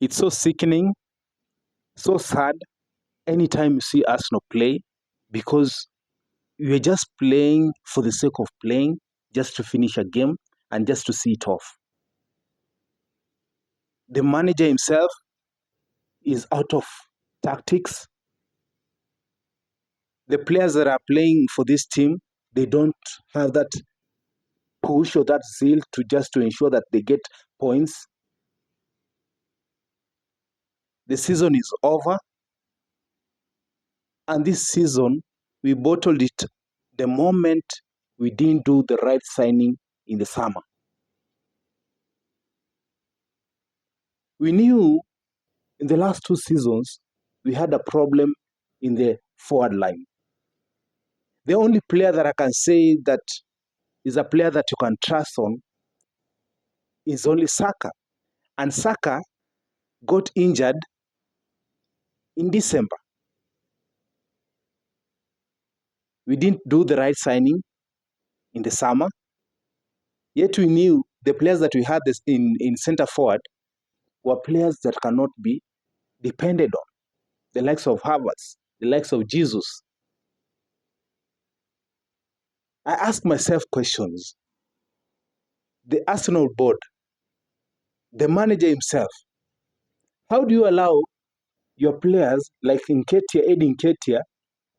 It's so sickening, so sad anytime you see Arsenal play, because you're just playing for the sake of playing, just to finish a game and just to see it off. The manager himself is out of tactics. The players that are playing for this team, they don't have that push or that zeal to ensure that they get points. The season is over, and this season we bottled it the moment we didn't do the right signing in the summer. We knew in the last 2 seasons we had a problem in the forward line. The only player that I can say that is a player that you can trust on is only Saka. And Saka got injured in December. We didn't do the right signing in the summer. Yet we knew the players that we had in center forward were players that cannot be depended on. The likes of Havertz, the likes of Jesus. I ask myself questions. The Arsenal board, the manager himself, how do you allow your players like Eddie Nketiah,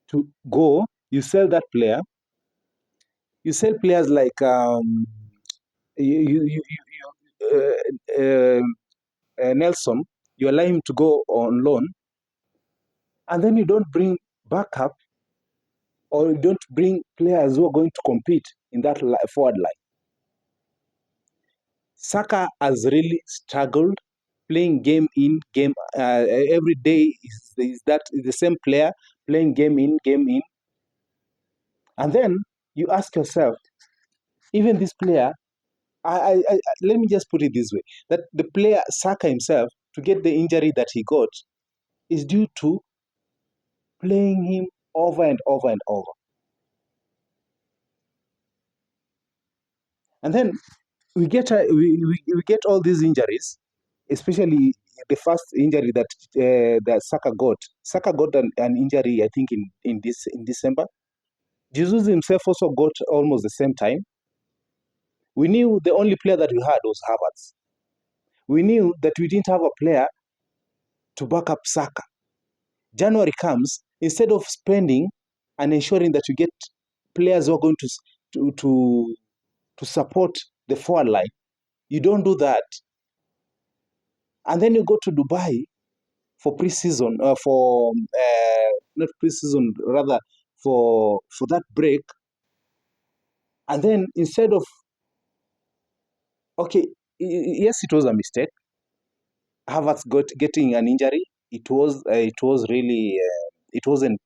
to go? You sell that player. You sell players like Nelson. You allow him to go on loan, and then you don't bring backup, or you don't bring players who are going to compete in that forward line. Saka has really struggled playing game in, game every day. Is that the same player playing game in, game in? And then you ask yourself, even this player, let me just put it this way, that the player Saka himself, to get the injury that he got, is due to playing him over and over and over. And then we get all these injuries, especially the first injury that Saka got. Saka got an injury, I think, in December. Jesus himself also got almost the same time. We knew the only player that we had was Havertz. We knew that we didn't have a player to back up Saka. January comes, instead of spending and ensuring that you get players who are going to support the forward line, you don't do that. And then you go to Dubai for pre-season, not pre-season, rather for that break. And then instead of, okay, yes, it was a mistake. Havertz getting an injury. It was really, it wasn't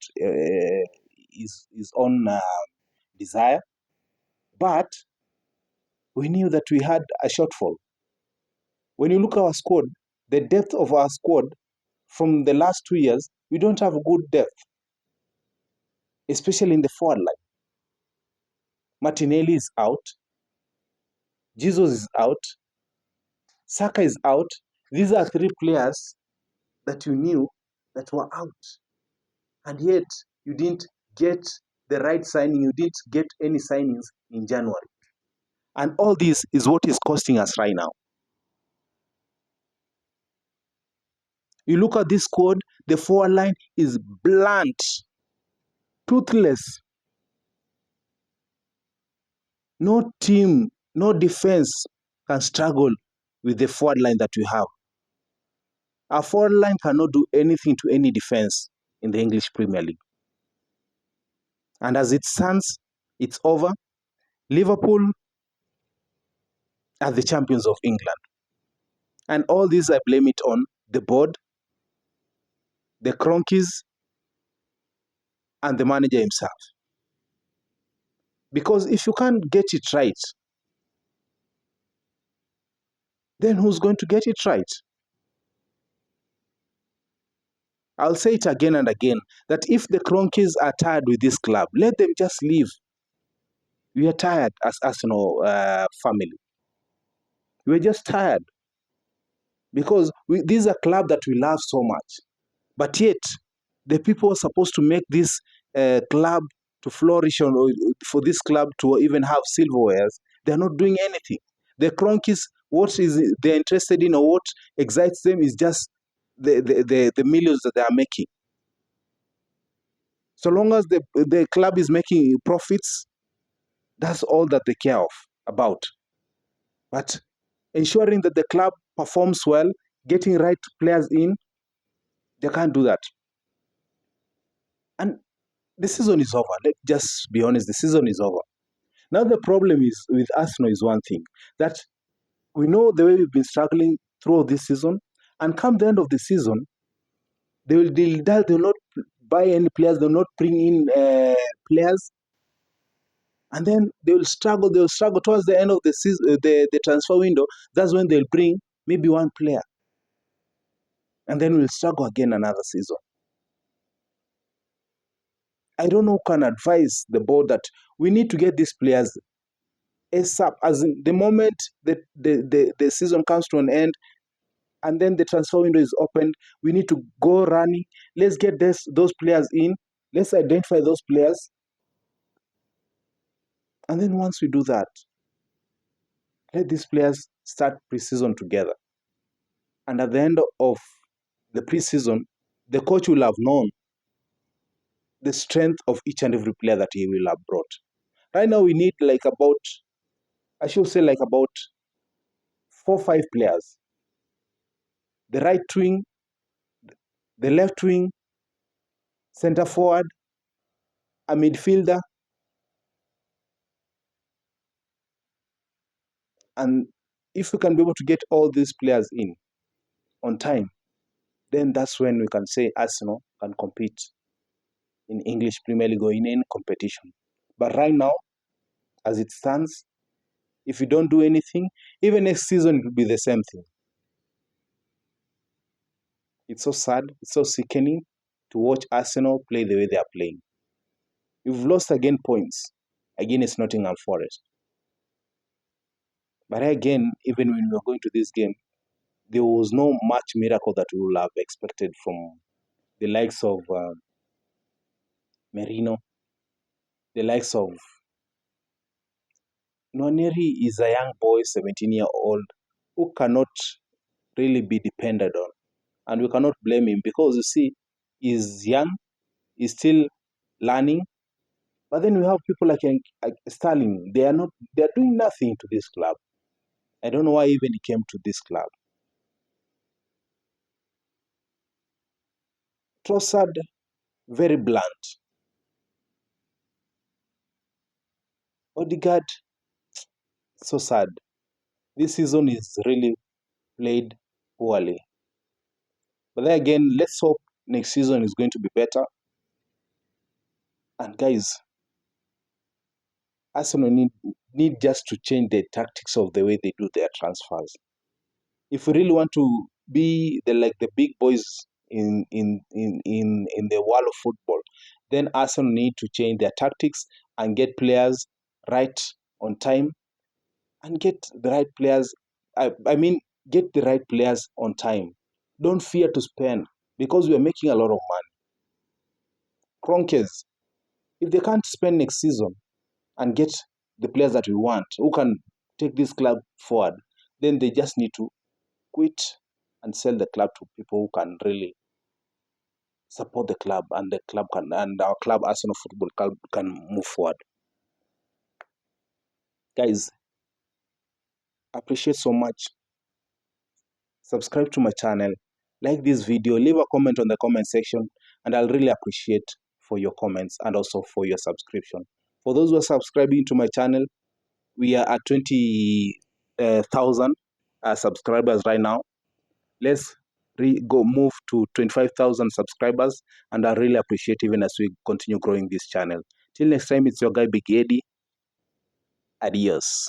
his own desire, but we knew that we had a shortfall. When you look at our squad, the depth of our squad from the last 2 years, we don't have good depth, especially in the forward line. Martinelli is out. Jesus is out. Saka is out. These are 3 players that you knew that were out. And yet, you didn't get the right signing. You didn't get any signings in January. And all this is what is costing us right now. You look at this squad, the forward line is blunt, toothless. No team, no defense can struggle with the forward line that we have. Our forward line cannot do anything to any defense in the English Premier League. And as it stands, it's over. Liverpool are the champions of England. And all this, I blame it on the board, the Kronkes, and the manager himself. Because if you can't get it right, then who's going to get it right? I'll say it again and again, that if the Kronkes are tired with this club, let them just leave. We are tired as Arsenal family. We're just tired. because this is a club that we love so much. But yet, the people are supposed to make this club to flourish, or for this club to even have silverwares, they're not doing anything. The Kronkes, what is they're interested in, or what excites them, is just the millions that they are making. So long as the club is making profits, that's all that they care about. But ensuring that the club performs well, getting right players in, they can't do that. And the season is over. Let's just be honest, the season is over. Now the problem is with Arsenal is one thing, that we know the way we've been struggling throughout this season, and come the end of the season, they'll not buy any players, they'll not bring in players, and then they'll struggle towards the end of the season, the transfer window. That's when they'll bring maybe one player, and then we'll struggle again another season. I don't know who can advise the board that we need to get these players ASAP, as in the moment the season comes to an end and then the transfer window is opened, we need to go running. Let's get those players in. Let's identify those players. And then once we do that, let these players start pre-season together. And at the end of the pre-season, the coach will have known the strength of each and every player that he will have brought. Right now, we need like about 4-5 players. The right wing, the left wing, center forward, a midfielder, and if we can be able to get all these players in on time, then that's when we can say Arsenal can compete in English Premier League or in any competition. But right now, as it stands, if we don't do anything, even next season it will be the same thing. It's so sad, it's so sickening to watch Arsenal play the way they are playing. We've lost again points against Nottingham Forest. But again, even when we were going to this game, there was no much miracle that we would have expected from the likes of Merino, the likes of Nwaneri is a young boy, 17-year-old, who cannot really be depended on. And we cannot blame him because, you see, he's young, he's still learning. But then we have people like Sterling. They're doing nothing to this club. I don't know why even he came to this club. Trossard, very blunt. Odegaard, so sad. This season is really played poorly. But then again, let's hope next season is going to be better. And guys, Arsenal need just to change the tactics of the way they do their transfers. If we really want to be the big boys in the world of football, then Arsenal need to change their tactics and get players right on time, and get the right players. Get the right players on time. Don't fear to spend, because we are making a lot of money. Kronkes, if they can't spend next season and get the players that we want, who can take this club forward, then they just need to quit and sell the club to people who can really support the club, and our club, Arsenal Football Club, can move forward. Guys, appreciate so much. Subscribe to my channel, like this video, leave a comment on the comment section, and I'll really appreciate for your comments and also for your subscription. For those who are subscribing to my channel, we are at 20,000 subscribers right now. Let's move to 25,000 subscribers, and I really appreciate even as we continue growing this channel. Till next time, it's your guy Big Eddie. Adios.